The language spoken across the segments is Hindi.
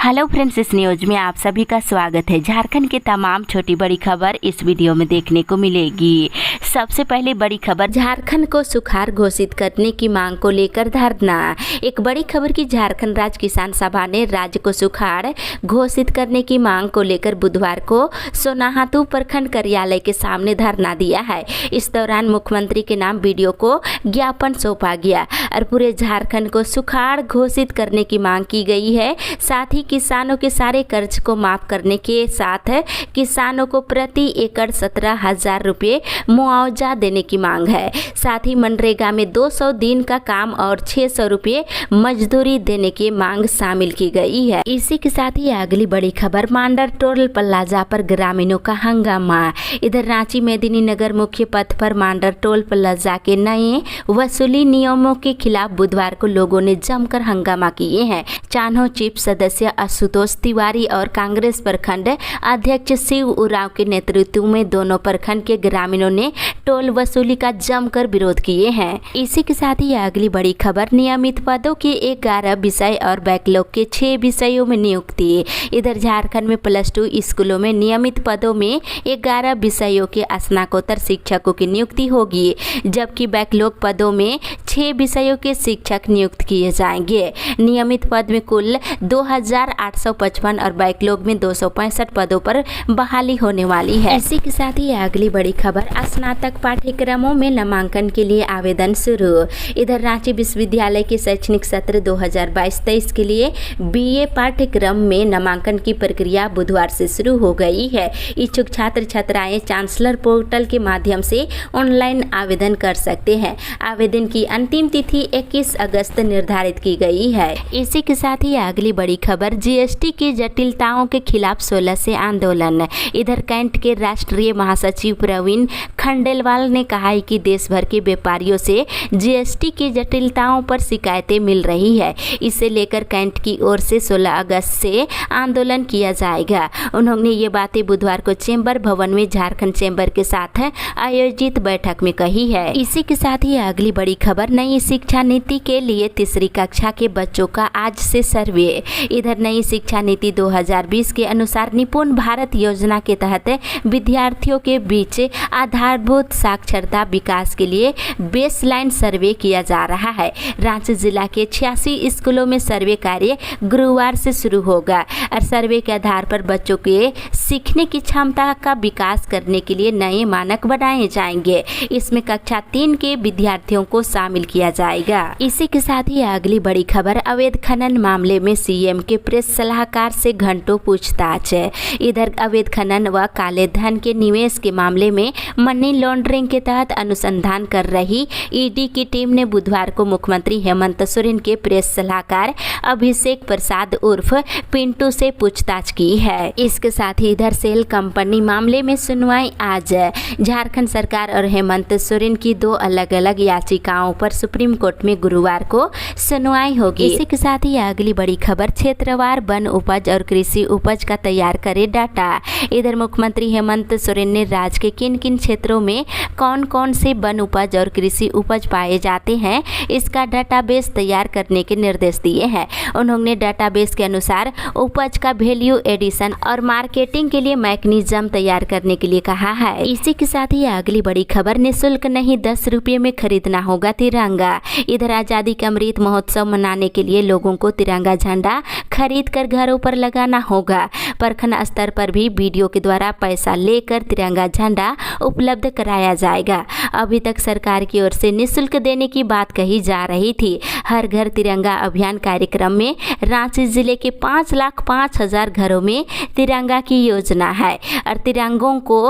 हेलो फ्रेंड्स, इस न्यूज में आप सभी का स्वागत है। झारखंड की तमाम छोटी बड़ी खबर इस वीडियो में देखने को मिलेगी। सबसे पहले बड़ी खबर, झारखंड को सुखाड़ घोषित करने की मांग को लेकर धरना। एक बड़ी खबर की झारखंड राज्य किसान सभा ने राज्य को सुखाड़ घोषित करने की मांग को लेकर बुधवार को सोनाहातू प्रखंड कार्यालय के सामने धरना दिया है। इस दौरान मुख्यमंत्री के नाम वीडियो को ज्ञापन सौंपा गया और पूरे झारखंड को सुखाड़ घोषित करने की मांग की गई है। साथ ही किसानों के सारे कर्ज को माफ करने के साथ किसानों को प्रति एकड़ 17,000 रुपये मुआवजा देने की मांग है। साथ ही मनरेगा में 200 दिन का काम और 600 रुपये मजदूरी देने की मांग शामिल की गई है। इसी के साथ ही अगली बड़ी खबर, मांडर टोल प्लाजा पर ग्रामीणों का हंगामा। इधर रांची मेदिनीनगर मुख्य पथ पर मांडर टोल प्लाजा के नए वसूली नियमों के खिलाफ बुधवार को लोगों ने जमकर हंगामा किए हैं। चान्हो चीफ सदस्य आशुतोष तिवारी और कांग्रेस प्रखंड अध्यक्ष शिव उरांव के नेतृत्व में दोनों प्रखंड के ग्रामीणों ने टोल वसूली का जमकर विरोध किए हैं। इसी के साथ ही अगली बड़ी खबर, नियमित पदों के 11 विषय और बैकलॉग के 6 विषयों में नियुक्ति। इधर झारखंड में +2 स्कूलों में नियमित पदों में 11 विषयों के स्नातकोत्तर शिक्षकों की नियुक्ति होगी, जबकि बैकलॉग पदों में 6 विषयों के शिक्षक नियुक्त किए जाएंगे। नियमित पद में कुल 2,855 और बैकलॉग में 265 पदों पर बहाली होने वाली है। इसी के साथ ही अगली बड़ी खबर, स्नातक पाठ्यक्रमों में नामांकन के लिए आवेदन शुरू। इधर रांची विश्वविद्यालय के शैक्षणिक सत्र 2022-23 के लिए BA पाठ्यक्रम में नामांकन की प्रक्रिया बुधवार से शुरू हो गई है। इच्छुक छात्र छात्राएं चांसलर पोर्टल के माध्यम से ऑनलाइन आवेदन कर सकते हैं। आवेदन की अंतिम तिथि 21 अगस्त निर्धारित की गई है। इसी के साथ ही अगली बड़ी खबर, GST की जटिलताओं के खिलाफ 16 से आंदोलन। इधर कैंट के राष्ट्रीय महासचिव प्रवीण खंडेलवाल ने कहा है कि देश भर के व्यापारियों से GST की जटिलताओं पर शिकायतें मिल रही है। इसे लेकर कैंट की ओर से 16 अगस्त से आंदोलन किया जाएगा। उन्होंने ये बातें बुधवार को चेंबर भवन में झारखंड चेंबर के साथ आयोजित बैठक में कही है। इसी के साथ ही अगली बड़ी खबर, नई शिक्षा नीति के लिए तीसरी कक्षा के बच्चों का आज से सर्वे। इधर नई शिक्षा नीति 2020 के अनुसार निपुण भारत योजना के तहत विद्यार्थियों के बीच आधारभूत साक्षरता विकास के लिए बेसलाइन सर्वे किया जा रहा है। रांची जिला के 86 स्कूलों में सर्वे कार्य गुरुवार से शुरू होगा और सर्वे के आधार पर बच्चों के सीखने की क्षमता का विकास करने के लिए नए मानक बनाए जाएंगे। इसमें कक्षा 3 के विद्यार्थियों को शामिल किया जाएगा। इसी के साथ ही अगली बड़ी खबर, अवैध खनन मामले में CM के प्रेस सलाहकार से घंटों पूछताछ। इधर अवैध खनन व काले धन के निवेश के मामले में मनी लॉन्ड्रिंग के तहत अनुसंधान कर रही ED की टीम ने बुधवार को मुख्यमंत्री हेमंत सोरेन के प्रेस सलाहकार अभिषेक प्रसाद उर्फ पिंटू से पूछताछ की है। इसके साथ ही इधर सेल कंपनी मामले में सुनवाई आज। झारखंड सरकार और हेमंत सोरेन की 2 अलग अलग याचिकाओं पर सुप्रीम कोर्ट में गुरुवार को सुनवाई होगी। इसी के साथ ही अगली बड़ी खबर, क्षेत्रवार वन उपज और कृषि उपज का तैयार करे डाटा। इधर मुख्यमंत्री हेमंत सोरेन ने राज्य के किन किन क्षेत्रों में कौन कौन से वन उपज और कृषि उपज पाए जाते हैं, इसका डाटाबेस तैयार करने के निर्देश दिए हैं। उन्होंने डाटाबेस के अनुसार उपज का वैल्यू एडिशन और मार्केटिंग के लिए मैकेनिज्म तैयार करने के लिए कहा है। इसी के साथ ही अगली बड़ी खबर, निःशुल्क नहीं 10 रुपये में खरीदना होगा तिरंगा। इधर आजादी का अमृत महोत्सव मनाने के लिए लोगों को तिरंगा झंडा खरीद कर घरों पर लगाना होगा। प्रखंड स्तर पर भी वीडियो के द्वारा पैसा लेकर तिरंगा झंडा उपलब्ध कराया जाएगा। अभी तक सरकार की ओर से निःशुल्क देने की बात कही जा रही थी। हर घर तिरंगा अभियान कार्यक्रम में रांची जिले के 5,05,000 घरों में तिरंगा की योजना है और तिरंगों को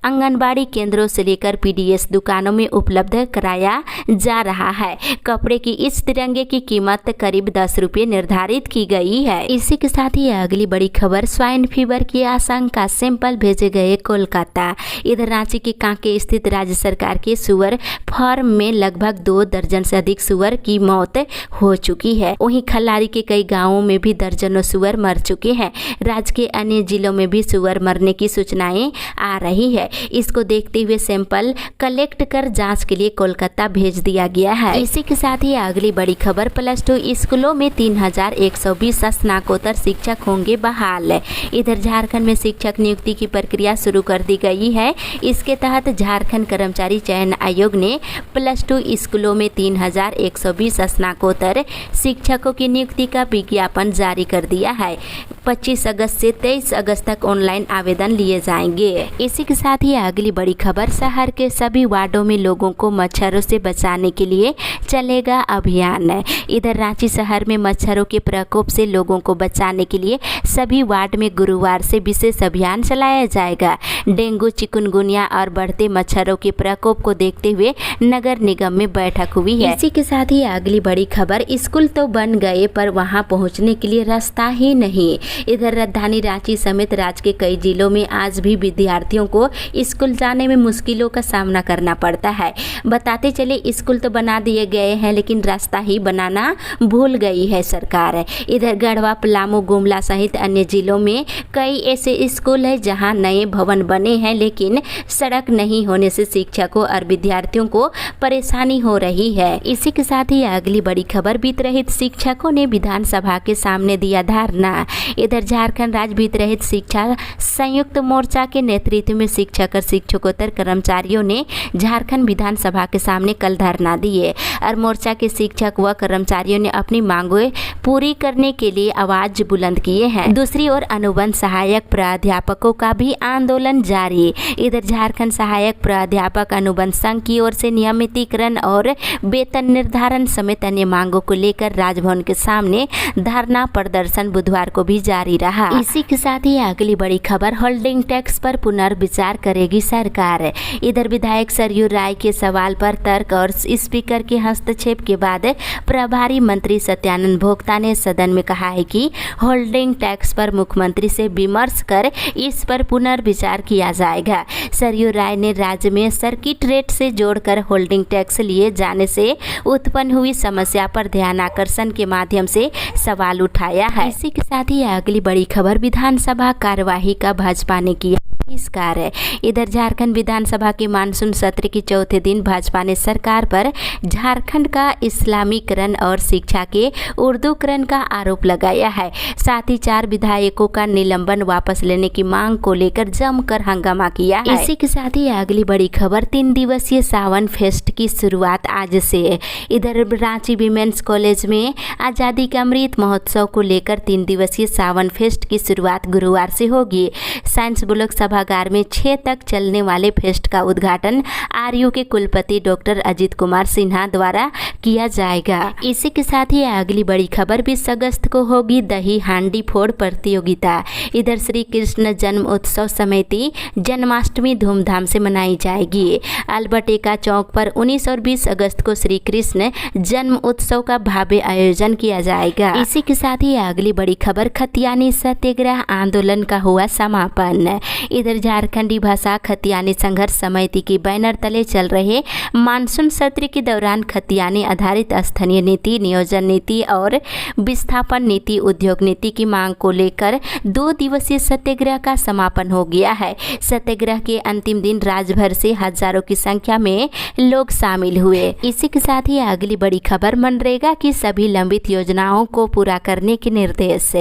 आंगनबाड़ी केंद्रों से लेकर PDS दुकानों में उपलब्ध कराया जा रहा है। कपड़े की इस तिरंगे की कीमत करीब 10 रुपये निर्धारित की गई है। इसी के साथ ही अगली बड़ी खबर, स्वाइन फीवर की आशंका, सैंपल भेजे गए कोलकाता। इधर रांची के कांके स्थित राज्य सरकार के सुअर फार्म में लगभग 2 दर्जन से अधिक सुअर की मौत हो चुकी है। वहीं खल्लारी के कई गांवों में भी दर्जनों सुअर मर चुके हैं। राज्य के अन्य जिलों में भी सुअर मरने की सूचनाएं आ रही है। इसको देखते हुए सैंपल कलेक्ट कर जांच के लिए कोलकाता भेज दिया गया है। इसी के साथ ही अगली बड़ी खबर, +2 स्कूलों में 3120 स्नातकोत्तर शिक्षक होंगे बहाल। इधर झारखंड में शिक्षक नियुक्ति की प्रक्रिया शुरू कर दी गई है। इसके तहत झारखंड कर्मचारी चयन आयोग ने +2 स्कूलों में 3120 स्नातकोत्तर शिक्षकों की नियुक्ति का विज्ञापन जारी कर दिया है। 25 अगस्त से 23 अगस्त तक ऑनलाइन आवेदन लिए जाएंगे। इसी के साथ ही अगली बड़ी खबर, शहर के सभी वार्डों में लोगों को मच्छरों से बचाने के लिए चलेगा अभियान। इधर रांची शहर में मच्छरों के प्रकोप से लोगों को बचाने के लिए सभी वार्ड में गुरुवार से विशेष अभियान चलाया जाएगा। डेंगू, चिकुनगुनिया और बढ़ते मच्छरों के प्रकोप को देखते हुए नगर निगम में बैठक हुई है। इसी के साथ ही अगली बड़ी खबर, स्कूल तो बन गए पर वहां पहुंचने के लिए रास्ता ही नहीं। इधर राजधानी रांची समेत राज्य के कई जिलों में आज भी विद्यार्थियों को स्कूल जाने में मुश्किलों का सामना करना पड़ता है। बताते चले, स्कूल तो बना दिए गए हैं लेकिन रास्ता ही बनाना भूल गई है सरकार। इधर गढ़वा, पलामू, गुमला सहित अन्य जिलों में कई ऐसे स्कूल है जहां नए भवन बने हैं लेकिन सड़क नहीं होने से शिक्षकों और विद्यार्थियों को परेशानी हो रही है। इसी के साथ ही अगली बड़ी खबर, वित्त रहित शिक्षकों ने विधानसभा के सामने दिया धरना। इधर झारखंड राज्य वित्त रहित शिक्षा संयुक्त मोर्चा के नेतृत्व में शिक्षक और शिक्षकोत्तर कर्मचारियों ने झारखंड विधानसभा के सामने कल धरना दिए और मोर्चा के शिक्षक व कर्मचारियों ने अपनी मांगें पूरी करने के लिए आवाज बुलंद किए हैं। दूसरी ओर अनुबंध सहायक प्राध्यापकों का भी आंदोलन जारी। इधर झारखंड सहायक प्राध्यापक अनुबंध संघ की ओर से नियमितीकरण और वेतन निर्धारण समेत अन्य मांगों को लेकर राजभवन के सामने धरना प्रदर्शन बुधवार को भी जारी रहा। इसी के साथ ही अगली बड़ी खबर, होल्डिंग टैक्स पर पुनर्विचार करेगी सरकार। इधर विधायक सरयू राय के सवाल पर तर्क और स्पीकर के हस्तक्षेप के बाद प्रभारी मंत्री सत्यानंद भोक्ता ने सदन में कहा है कि होल्डिंग टैक्स पर मुख्यमंत्री से विमर्श कर इस पर पुनर्विचार किया जाएगा। सरयू राय ने राज्य में सर्किट रेट से जोड़कर होल्डिंग टैक्स लिए जाने से उत्पन्न हुई समस्या पर ध्यान आकर्षण के माध्यम से सवाल उठाया है। इसी के साथ ही अगली बड़ी खबर, विधानसभा कार्यवाही का भाजपा ने किया बहिष्कार। इधर झारखंड विधानसभा के मानसून सत्र के चौथे दिन भाजपा ने सरकार पर झारखंड का इस्लामीकरण और शिक्षा के उर्दूकरण का आरोप लगाया है। साथ ही 4 विधायकों का निलंबन वापस लेने की मांग को लेकर जमकर हंगामा किया है। इसी के साथ ही अगली बड़ी खबर, 3 दिवसीय सावन फेस्ट की शुरुआत आज से। इधर रांची विमेंस कॉलेज में आज़ादी का अमृत महोत्सव को लेकर 3 दिवसीय सावन फेस्ट की शुरुआत गुरुवार से होगी। साइंस ब्लॉक सभागार में 6 तक चलने वाले फेस्ट का उद्घाटन आरयू के कुलपति डॉक्टर अजित कुमार सिन्हा द्वारा किया जाएगा। इसी के साथ ही अगली बड़ी खबर, 20 अगस्त को होगी दही हांडी फोड़ प्रतियोगिता। इधर श्री कृष्ण जन्म उत्सव समिति जन्माष्टमी धूमधाम से मनाई जाएगी। अल्बर्टेका चौक पर 19 और 20 अगस्त को श्री कृष्ण जन्म उत्सव का भव्य आयोजन किया जाएगा। इसी के साथ ही अगली बड़ी खबर, खतियानी सत्याग्रह आंदोलन का हुआ समापन। इधर झारखंडी भाषा खतियानी संघर्ष समिति के बैनर तले चल रहे मानसून सत्र के दौरान खतियानी आधारित स्थानीय नीति, नियोजन नीति और विस्थापन नीति, उद्योग नीति की मांग को लेकर 2 दिवसीय सत्याग्रह का समापन हो गया है। सत्याग्रह के अंतिम दिन राज्य भर से हजारों की संख्या में लोग शामिल हुए। इसी के साथ ही अगली बड़ी खबर, मनरेगा की सभी लंबित योजनाओं को पूरा करने के निर्देश।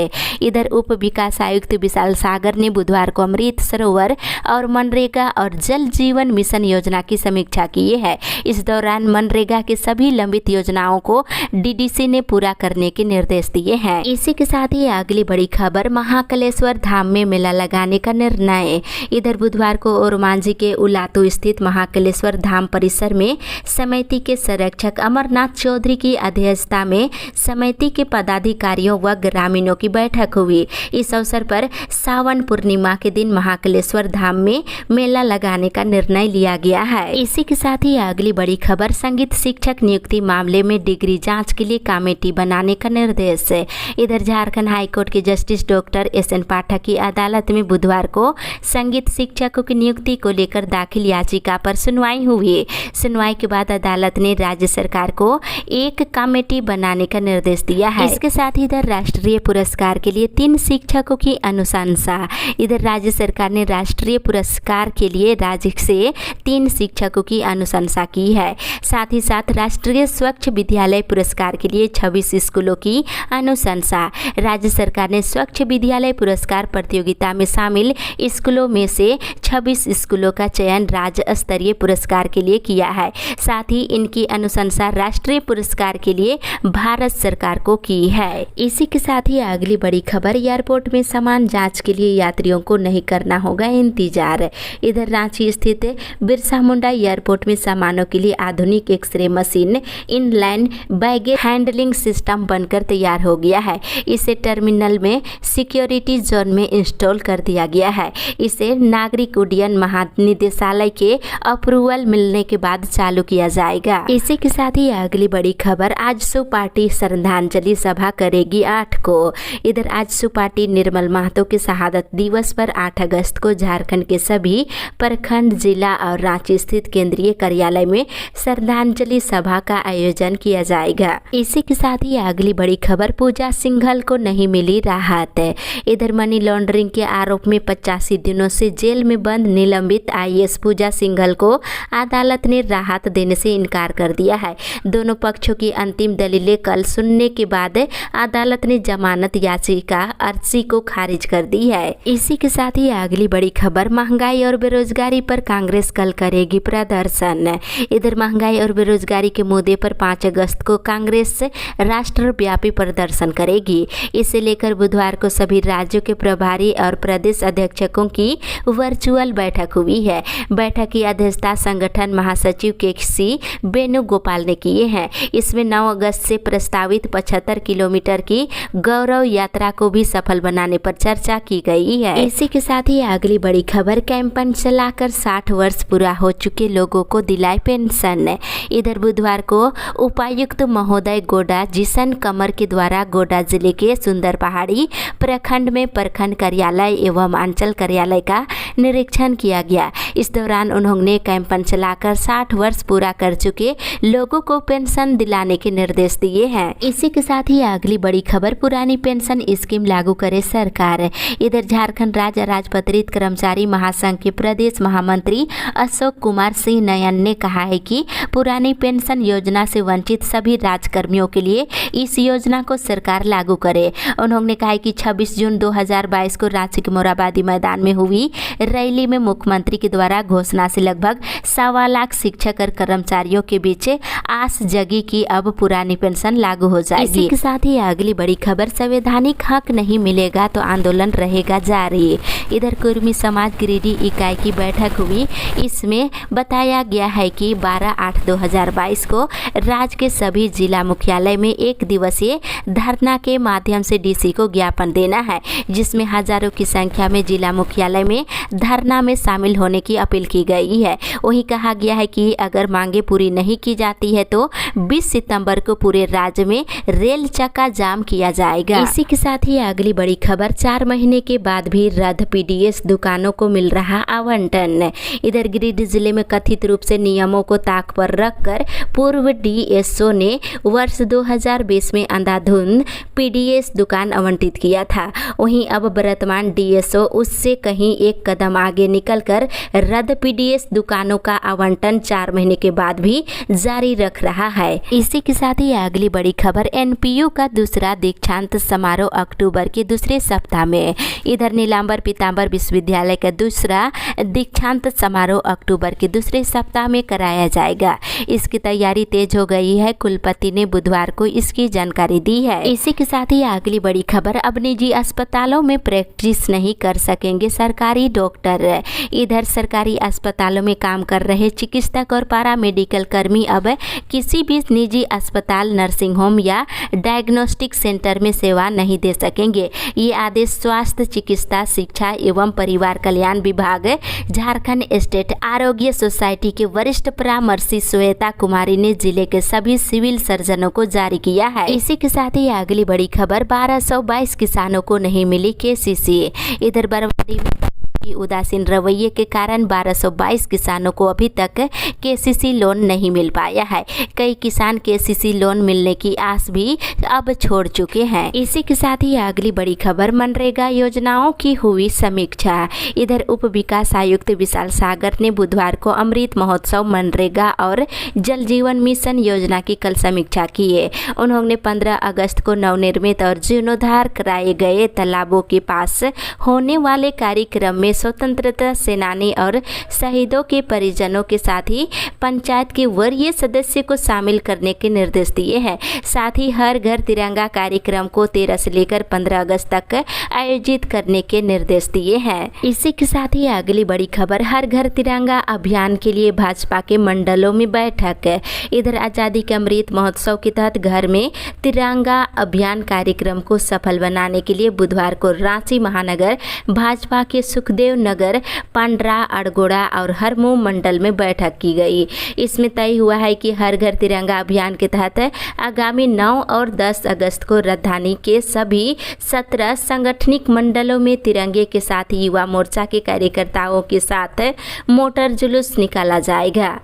इधर उप विकास आयुक्त विशाल सागर ने बुधवार को अमृत सरोवर और मनरेगा और जल जीवन मिशन योजना की समीक्षा की है। इस दौरान मनरेगा के सभी लंबित योजनाओं को डीडीसी ने पूरा करने के निर्देश दिए हैं। इसी के साथ ही अगली बड़ी खबर, महाकालेश्वर धाम में मेला लगाने का निर्णय। इधर बुधवार को ओरमांझी के उलातू स्थित महाकालेश्वर धाम परिसर में समिति के संरक्षक अमरनाथ चौधरी की अध्यक्षता में समिति के पदाधिकारियों व ग्रामीणों की बैठक हुई। इस अवसर पर सावन पूर्णिमा के दिन महाकालेश्वर रामेश्वर धाम में मेला लगाने का निर्णय लिया गया है। इसी के साथ ही अगली बड़ी खबर, संगीत शिक्षक नियुक्ति मामले में डिग्री जांच के लिए कमेटी बनाने का निर्देश। इधर झारखंड हाईकोर्ट के जस्टिस डॉक्टर SN पाठक की अदालत में बुधवार को संगीत शिक्षकों की नियुक्ति को लेकर दाखिल याचिका पर सुनवाई हुई। सुनवाई के बाद अदालत ने राज्य सरकार को एक कमेटी बनाने का निर्देश दिया है। इसके साथ ही इधर राष्ट्रीय पुरस्कार के लिए 3 शिक्षकों की अनुशंसा। इधर राज्य सरकार ने राष्ट्रीय पुरस्कार के लिए राज्य से 3 शिक्षकों की अनुशंसा की है। साथ ही साथ राष्ट्रीय स्वच्छ विद्यालय पुरस्कार के लिए 26 स्कूलों की अनुशंसा। राज्य सरकार ने स्वच्छ विद्यालय पुरस्कार प्रतियोगिता में शामिल स्कूलों में से 26 स्कूलों का चयन राज्य स्तरीय पुरस्कार के लिए किया है। साथ ही इनकी अनुशंसा राष्ट्रीय पुरस्कार के लिए भारत सरकार को की है। इसी के साथ ही अगली बड़ी खबर, एयरपोर्ट में सामान जांच के लिए यात्रियों को नहीं करना होगा इंतजार। इधर रांची स्थित बिरसा मुंडा एयरपोर्ट में सामानों के लिए आधुनिक X-ray machine inline baggage handling system बनकर तैयार हो गया है। इसे टर्मिनल में सिक्योरिटी जोन में इंस्टॉल कर दिया गया है। इसे नागरिक उड्डयन महानिदेशालय के अप्रूवल मिलने के बाद चालू किया जाएगा। इसी के साथ ही अगली बड़ी खबर, आजसू पार्टी श्रद्धांजलि सभा करेगी 8 को। इधर आजसू पार्टी निर्मल महतो के शहादत दिवस पर 8 अगस्त को झारखंड के सभी प्रखंड, जिला और रांची स्थित केंद्रीय कार्यालय में श्रद्धांजलि सभा का आयोजन किया जाएगा। इसी के साथ ही अगली बड़ी खबर, पूजा सिंघल को नहीं मिली राहत। इधर मनी लॉन्ड्रिंग के आरोप में 85 दिनों से जेल में बंद निलंबित IAS पूजा सिंघल को अदालत ने राहत देने से इनकार कर दिया है। दोनों पक्षों की अंतिम दलीलें कल सुनने के बाद अदालत ने जमानत याचिका अर्जी को खारिज कर दी है। इसी के साथ ही अगली बड़ी खबर, महंगाई और बेरोजगारी पर कांग्रेस कल करेगी प्रदर्शन। इधर महंगाई और बेरोजगारी के मुद्दे पर 5 अगस्त को कांग्रेस राष्ट्रव्यापी प्रदर्शन करेगी। इसे लेकर बुधवार को सभी राज्यों के प्रभारी और प्रदेश अध्यक्षों की वर्चुअल बैठक हुई है। बैठक की अध्यक्षता संगठन महासचिव KC वेणुगोपाल ने किए हैं। इसमें 9 अगस्त से प्रस्तावित 75 किलोमीटर की गौरव यात्रा को भी सफल बनाने पर चर्चा की गई है। इसी के साथ ही अगली बड़ी खबर, कैंपेन चलाकर 60 वर्ष पूरा हो चुके लोगों को दिलाए पेंशन। इधर बुधवार को उपायुक्त महोदय गोडा जिशन कमर के द्वारा गोडा जिले के सुंदर पहाड़ी प्रखंड में प्रखंड कार्यालय एवं अंचल कार्यालय का निरीक्षण किया गया। इस दौरान उन्होंने कैंपेन चलाकर 60 वर्ष पूरा कर चुके लोगों को पेंशन दिलाने के निर्देश दिए हैं। इसी के साथ ही अगली बड़ी खबर, पुरानी पेंशन स्कीम लागू करे सरकार। इधर झारखंड राज्य राजपत्रित कर्मचारी महासंघ के प्रदेश महामंत्री अशोक कुमार सिंह नयन ने कहा है कि पुरानी पेंशन योजना से वंचित सभी राज्यकर्मियों के लिए इस योजना को सरकार लागू करे। उन्होंने कहा कि 26 जून 2022 को रांची के मोराबादी मैदान में हुई रैली में मुख्यमंत्री के द्वारा घोषणा से लगभग 1.25 लाख शिक्षक और कर्मचारियों के बीच आस जगी कि अब पुरानी पेंशन लागू हो जाएगी। इसी के साथ ही अगली बड़ी खबर, संवैधानिक हक नहीं मिलेगा तो आंदोलन रहेगा जारी। इधर कुर्मी समाज गिरिडीह इकाई की बैठक हुई। इसमें बताया गया है कि 12/8/2022 को राज्य के सभी जिला मुख्यालय में 1 दिवसीय धरना के माध्यम से DC को ज्ञापन देना है, जिसमें हजारों की संख्या में जिला मुख्यालय में धरना में शामिल होने की अपील की गई है। वहीं कहा गया है कि अगर मांगे पूरी नहीं की जाती है तो 20 सितंबर को पूरे राज्य में रेल चक्का जाम किया जाएगा। इसी के साथ ही अगली बड़ी खबर, 4 महीने के बाद भी रद्द PDS दुकानों को मिल रहा आवंटन। इधर गिरिडीह जिले में कथित रूप से नियमों को ताक पर रखकर पूर्व DSO ने वर्ष 2020 में अंधाधुंध PDS दुकान आवंटित किया था। वहीं अब वर्तमान DSO उससे कहीं एक कदम आगे निकलकर रद्द PDS दुकानों का आवंटन 4 महीने के बाद भी जारी रख रहा है। इसी के साथ ही अगली बड़ी खबर, NPU का दूसरा दीक्षांत समारोह अक्टूबर के दूसरे सप्ताह में। इधर नीलांबर पीतांबर विश्वविद्यालय का दूसरा दीक्षांत समारोह अक्टूबर के दूसरे सप्ताह में कराया जाएगा। इसकी तैयारी तेज हो गई है। कुलपति ने बुधवार को इसकी जानकारी दी है। इसी के साथ ही अगली बड़ी खबर, अब निजी अस्पतालों में प्रैक्टिस नहीं कर सकेंगे सरकारी डॉक्टर। इधर सरकार सरकारी अस्पतालों में काम कर रहे चिकित्सक और पैरामेडिकल कर्मी अब किसी भी निजी अस्पताल, नर्सिंग होम या डायग्नोस्टिक सेंटर में सेवा नहीं दे सकेंगे। ये आदेश स्वास्थ्य, चिकित्सा, शिक्षा एवं परिवार कल्याण विभाग, झारखंड स्टेट आरोग्य सोसाइटी के वरिष्ठ परामर्शी श्वेता कुमारी ने जिले के सभी सिविल सर्जनों को जारी किया है। इसी के साथ ही अगली बड़ी खबर, 1222 किसानों को नहीं मिली केसीसी। इधर बरवाडी में उदासीन रवैये के कारण 1222 किसानों को अभी तक केसीसी लोन नहीं मिल पाया है। कई किसान केसीसी लोन मिलने की आस भी अब छोड़ चुके हैं। इसी के साथ ही अगली बड़ी खबर, मनरेगा योजनाओं की हुई समीक्षा। इधर उप विकास आयुक्त विशाल सागर ने बुधवार को अमृत महोत्सव, मनरेगा और जल जीवन मिशन योजना की कल समीक्षा की है। उन्होंने 15 अगस्त को नवनिर्मित और जीर्णोद्धार कराए गए तालाबों के पास होने वाले कार्यक्रम में स्वतंत्रता सेनानी और शहीदों के परिजनों के साथ ही पंचायत के वरीय सदस्य को शामिल करने के निर्देश दिए हैं। साथ ही हर घर तिरंगा कार्यक्रम को 13 से लेकर 15 अगस्त तक आयोजित करने के निर्देश दिए हैं। इसी के साथ ही अगली बड़ी खबर, हर घर तिरंगा अभियान के लिए भाजपा के मंडलों में बैठक। इधर आजादी के अमृत महोत्सव के तहत घर में तिरंगा अभियान कार्यक्रम को सफल बनाने के लिए बुधवार को रांची महानगर भाजपा के सुखदेव नगर, पांड्रा, अड़गोड़ा और हरमू मंडल में बैठक की गई। इसमें तय हुआ है कि हर घर तिरंगा अभियान के तहत आगामी 9 और 10 अगस्त को राजधानी के सभी 17 सांगठनिक मंडलों में तिरंगे के साथ युवा मोर्चा के कार्यकर्ताओं के साथ मोटर जुलूस निकाला जाएगा।